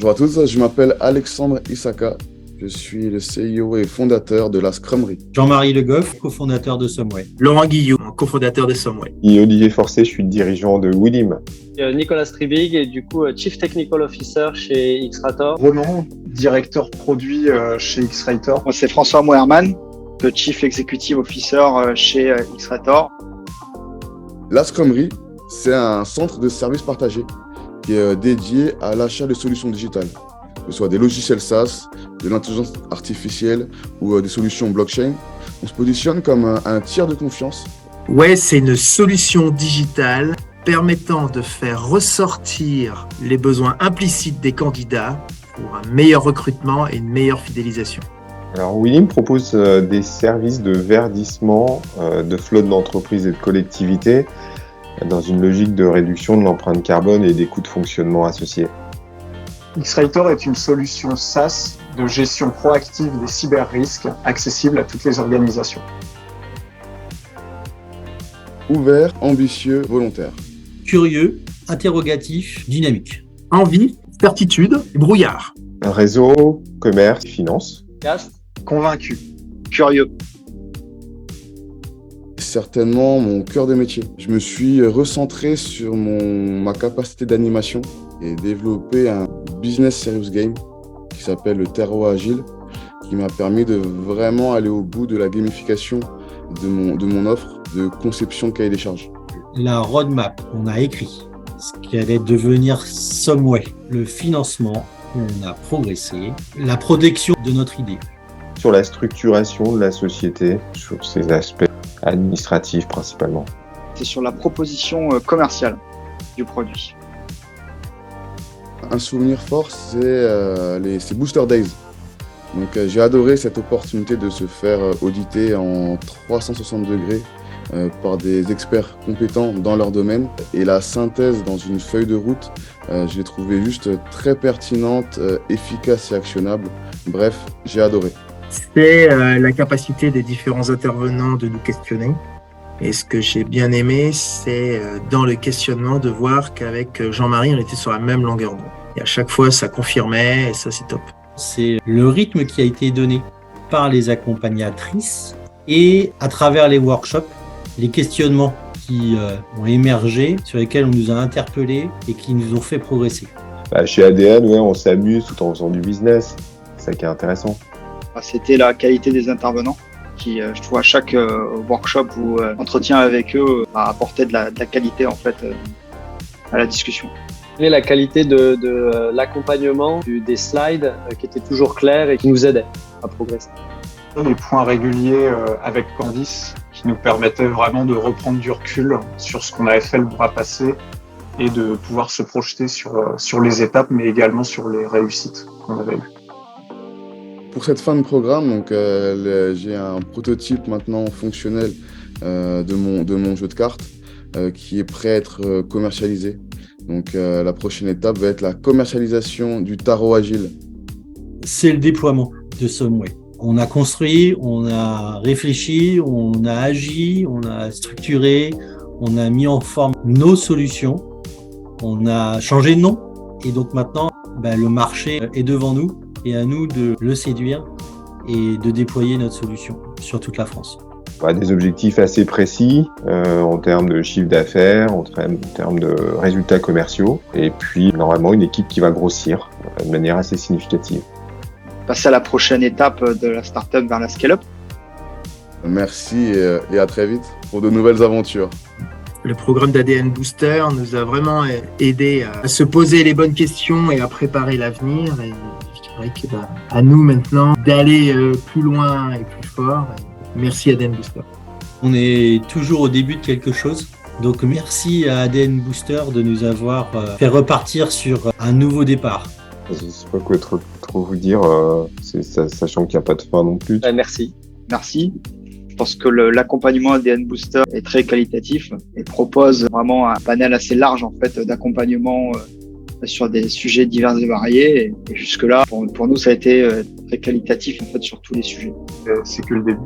Bonjour à tous, je m'appelle Alexandre Isaka. Je suis le CEO et fondateur de la Scrummerie. Jean-Marie Le Goff, cofondateur de Someway. Laurent Guillou, cofondateur de Someway. Et Olivier Forcé, je suis dirigeant de Willim. Nicolas Stribig et du coup Chief Technical Officer chez Xrator. Ronan, directeur produit chez Xrator. Moi, c'est François Moerman, le Chief Executive Officer chez Xrator. La Scrummerie, c'est un centre de services partagés qui est dédié à l'achat de solutions digitales, que ce soit des logiciels SaaS, de l'intelligence artificielle ou des solutions blockchain. On se positionne comme un tiers de confiance. Ouais, c'est une solution digitale permettant de faire ressortir les besoins implicites des candidats pour un meilleur recrutement et une meilleure fidélisation. Alors Willim propose des services de verdissement de flotte d'entreprises et de collectivités dans une logique de réduction de l'empreinte carbone et des coûts de fonctionnement associés. Xrator est une solution SaaS de gestion proactive des cyber-risques accessible à toutes les organisations. Ouvert, ambitieux, volontaire. Curieux, interrogatif, dynamique. Envie, certitude, brouillard. Un réseau, commerce, finance. Cast. Convaincu, curieux. Certainement mon cœur de métier. Je me suis recentré sur ma capacité d'animation et développé un business serious game qui s'appelle le Terreau Agile, qui m'a permis de vraiment aller au bout de la gamification de mon offre de conception de cahier des charges. La roadmap, on a écrit ce qui allait devenir Someway. Le financement, on a progressé. La protection de notre idée. Sur la structuration de la société, sur ses aspects administratifs principalement. C'est sur la proposition commerciale du produit. Un souvenir fort, c'est Booster Days. Donc j'ai adoré cette opportunité de se faire auditer en 360 degrés par des experts compétents dans leur domaine. Et la synthèse dans une feuille de route, je l'ai trouvée juste très pertinente, efficace et actionnable. Bref, j'ai adoré. C'est la capacité des différents intervenants de nous questionner. Et ce que j'ai bien aimé, c'est dans le questionnement de voir qu'avec Jean-Marie, on était sur la même longueur d'onde. Et à chaque fois, ça confirmait et ça, c'est top. C'est le rythme qui a été donné par les accompagnatrices et à travers les workshops, les questionnements qui ont émergé, sur lesquels on nous a interpellés et qui nous ont fait progresser. Chez ADN, on s'amuse tout en faisant du business. C'est ça qui est intéressant. C'était la qualité des intervenants qui, je trouve, à chaque workshop ou entretien avec eux, a apporté de la qualité en fait à la discussion. Et la qualité de l'accompagnement, des slides qui étaient toujours clairs et qui nous aidaient à progresser. Les points réguliers avec Candice qui nous permettaient vraiment de reprendre du recul sur ce qu'on avait fait le bras passé et de pouvoir se projeter sur les étapes, mais également sur les réussites qu'on avait eues. Pour cette fin de programme, donc, j'ai un prototype maintenant fonctionnel de mon jeu de cartes qui est prêt à être commercialisé. Donc la prochaine étape va être la commercialisation du tarot agile. C'est le déploiement de Someway. On a construit, on a réfléchi, on a agi, on a structuré, on a mis en forme nos solutions, on a changé de nom et donc maintenant le marché est devant nous et à nous de le séduire et de déployer notre solution sur toute la France. Des objectifs assez précis en termes de chiffre d'affaires, en termes de résultats commerciaux, et puis normalement une équipe qui va grossir de manière assez significative. Passer à la prochaine étape de la startup vers la scale-up. Merci et à très vite pour de nouvelles aventures. Le programme d'ADN Booster nous a vraiment aidé à se poser les bonnes questions et à préparer l'avenir. Et je dirais qu'à nous maintenant d'aller plus loin et plus fort. Merci ADN Booster. On est toujours au début de quelque chose. Donc merci à ADN Booster de nous avoir fait repartir sur un nouveau départ. Je ne sais pas quoi trop vous dire, sachant qu'il n'y a pas de fin non plus. Merci. Je pense que l'accompagnement ADN Booster est très qualitatif et propose vraiment un panel assez large en fait d'accompagnement sur des sujets divers et variés. Et jusque-là, pour nous, ça a été très qualitatif en fait sur tous les sujets. C'est que le début.